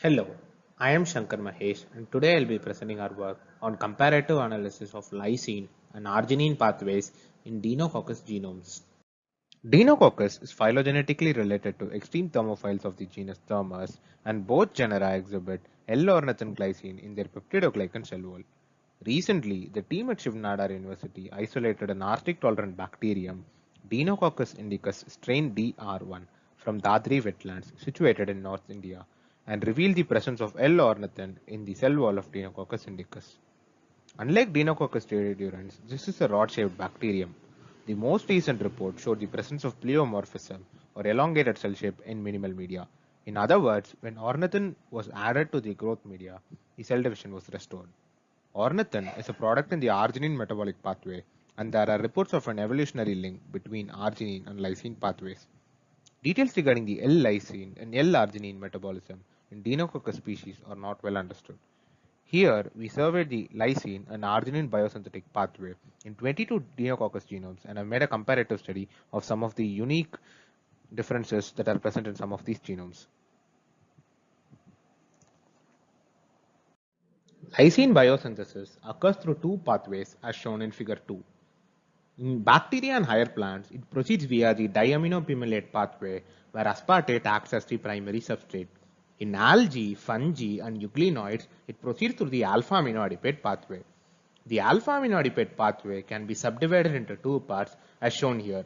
Hello, I am Shankar Mahesh and today I'll be presenting our work on comparative analysis of lysine and arginine pathways in Deinococcus genomes. Deinococcus is phylogenetically related to extreme thermophiles of the genus Thermus, and both genera exhibit L-ornithine glycine in their peptidoglycan cell wall. Recently, the team at Shiv Nadar University isolated an arsenic-tolerant bacterium, Deinococcus indicus strain DR1, from Dadri wetlands situated in North India, and revealed the presence of L-ornithine in the cell wall of Deinococcus indicus. Unlike Deinococcus stridurans, this is a rod-shaped bacterium. The most recent report showed the presence of pleomorphism, or elongated cell shape, in minimal media. In other words, when ornithine was added to the growth media, the cell division was restored. Ornithine is a product in the arginine metabolic pathway, and there are reports of an evolutionary link between arginine and lysine pathways. Details regarding the L-lysine and L-arginine metabolism in Deinococcus species are not well understood. Here, we surveyed the lysine and arginine biosynthetic pathway in 22 Deinococcus genomes and have made a comparative study of some of the unique differences that are present in some of these genomes. Lysine biosynthesis occurs through two pathways as shown in figure 2. In bacteria and higher plants, it proceeds via the diaminopimylate pathway where aspartate acts as the primary substrate. In algae, fungi, and euglenoids, it proceeds through the alpha aminoadipate pathway. The alpha aminoadipate pathway can be subdivided into two parts as shown here,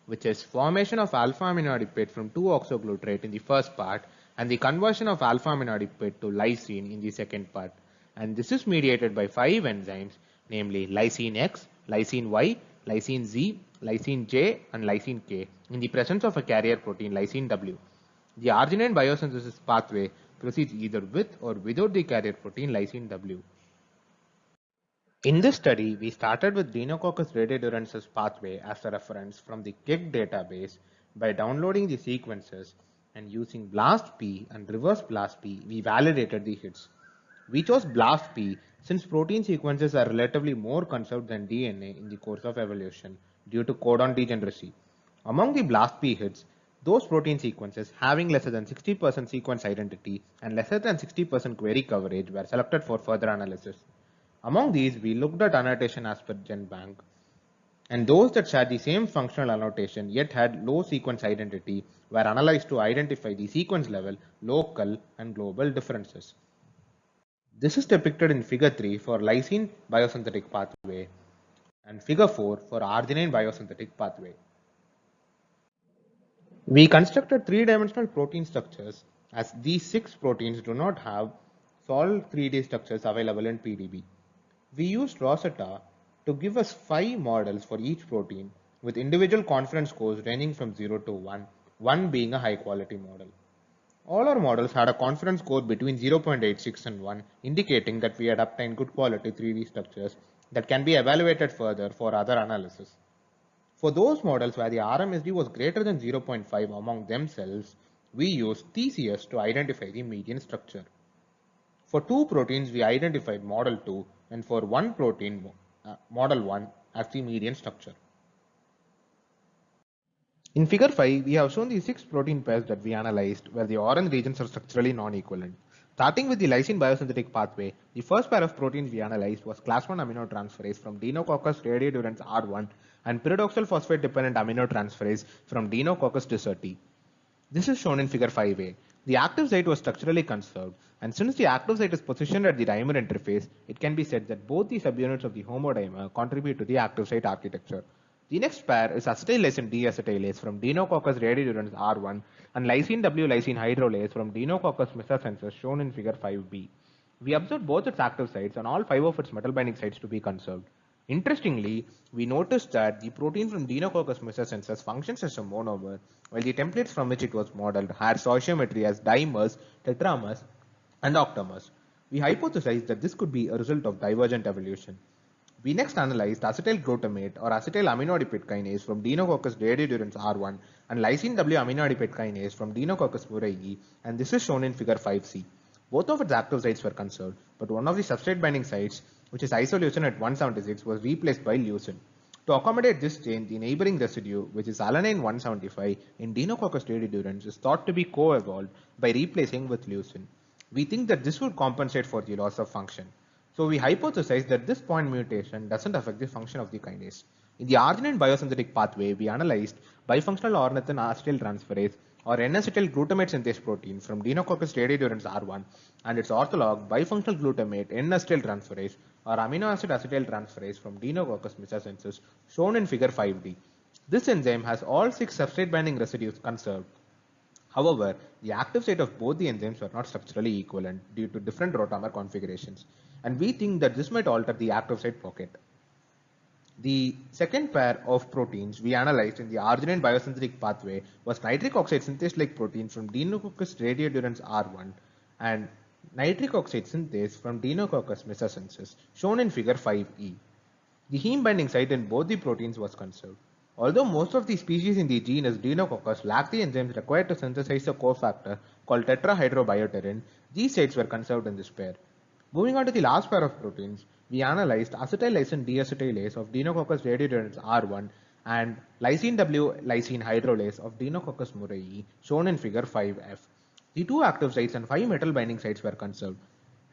which is formation of alpha aminoadipate from 2-oxoglutarate in the first part and the conversion of alpha aminoadipate to lysine in the second part. And this is mediated by 5 enzymes, namely lysine X, lysine Y, lysine Z, lysine J, and lysine K in the presence of a carrier protein lysine W. The arginine biosynthesis pathway proceeds either with or without the carrier protein lysine W. In this study, we started with Deinococcus radiodurans pathway as a reference from the KIG database by downloading the sequences and using BLAST-P and reverse BLAST-P, we validated the hits. We chose BLAST-P since protein sequences are relatively more conserved than DNA in the course of evolution due to codon degeneracy. Among the BLAST-P hits, those protein sequences having lesser than 60% sequence identity and lesser than 60% query coverage were selected for further analysis. Among these, we looked at annotation as per GenBank, and those that shared the same functional annotation yet had low sequence identity were analyzed to identify the sequence level, local, and global differences. This is depicted in figure 3 for lysine biosynthetic pathway and figure 4 for arginine biosynthetic pathway. We constructed three-dimensional protein structures as these 6 proteins do not have solid 3D structures available in PDB. We used Rosetta to give us 5 models for each protein with individual confidence scores ranging from 0 to 1, 1 being a high quality model. All our models had a confidence score between 0.86 and 1, indicating that we had obtained good quality 3D structures that can be evaluated further for other analysis. For those models where the RMSD was greater than 0.5 among themselves, we used TCS to identify the median structure. For 2 proteins, we identified model 2 and for 1 protein, model 1 as the median structure. In figure 5, we have shown the 6 protein pairs that we analyzed where the orange regions are structurally non-equivalent. Starting with the lysine biosynthetic pathway, the first pair of proteins we analyzed was class 1 aminotransferase from Deinococcus radiodurans R1 and pyridoxal phosphate dependent aminotransferase from Deinococcus deserti. This is shown in figure 5a. The active site was structurally conserved, and since the active site is positioned at the dimer interface, it can be said that both the subunits of the homodimer contribute to the active site architecture. The next pair is acetyl-lysine deacetylase from Deinococcus radiodurans R1 and lysine W lysine hydrolase from Deinococcus mesacensus shown in figure 5b. We observed both its active sites and all 5 of its metal binding sites to be conserved. Interestingly, we noticed that the protein from Deinococcus mesacensus functions as a monomer, while the templates from which it was modeled had stoichiometry as dimers, tetramers, and octamers. We hypothesized that this could be a result of divergent evolution. We next analyzed acetyl glutamate or acetyl aminoadipate kinase from Deinococcus radiodurans R1 and lysine W aminoadipate kinase from Deinococcus murray, and this is shown in figure 5c. Both of its active sites were conserved, but one of the substrate binding sites, which is isoleucine at 176, was replaced by leucine. To accommodate this change, the neighboring residue, which is alanine 175 in Deinococcus radiodurans, is thought to be co-evolved by replacing with leucine. We think that this would compensate for the loss of function. So we hypothesize that this point mutation doesn't affect the function of the kinase. In the arginine biosynthetic pathway, we analyzed bifunctional ornithine acetyltransferase or N-acetyl glutamate synthase protein from Deinococcus radiodurans R1 and its ortholog bifunctional glutamate N-acetyltransferase or amino acid acetyltransferase from Deinococcus miscacensis shown in figure 5D. This enzyme has all 6 substrate binding residues conserved. However, the active site of both the enzymes were not structurally equivalent due to different rotamer configurations, and we think that this might alter the active site pocket. The second pair of proteins we analyzed in the arginine biosynthetic pathway was nitric oxide synthase-like protein from Deinococcus radiodurans R1 and nitric oxide synthase from Deinococcus miscacensis, shown in figure 5e. The heme binding site in both the proteins was conserved. Although most of the species in the genus Deinococcus lack the enzymes required to synthesize a cofactor called tetrahydrobioterin, these sites were conserved in this pair. Moving on to the last pair of proteins, we analyzed acetyl lysine deacetylase of Deinococcus radiodurans R1 and lysine W lysine hydrolase of Deinococcus murray, shown in figure 5f. The 2 active sites and 5 metal binding sites were conserved,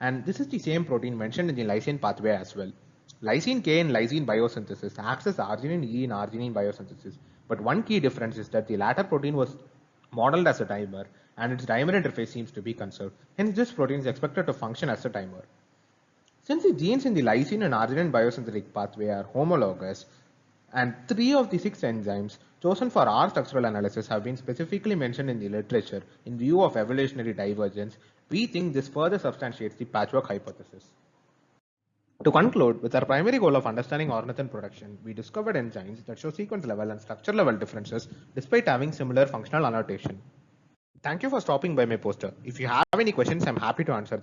and this is the same protein mentioned in the lysine pathway as well. Lysine K in lysine biosynthesis acts as arginine E in arginine biosynthesis, but one key difference is that the latter protein was modeled as a dimer and its dimer interface seems to be conserved. Hence, this protein is expected to function as a dimer. Since the genes in the lysine and arginine biosynthetic pathway are homologous, and 3 of the 6 enzymes chosen for our structural analysis have been specifically mentioned in the literature in view of evolutionary divergence, we think this further substantiates the patchwork hypothesis. To conclude, with our primary goal of understanding ornithine production, we discovered enzymes that show sequence level and structure level differences despite having similar functional annotation. Thank you for stopping by my poster. If you have any questions, I'm happy to answer.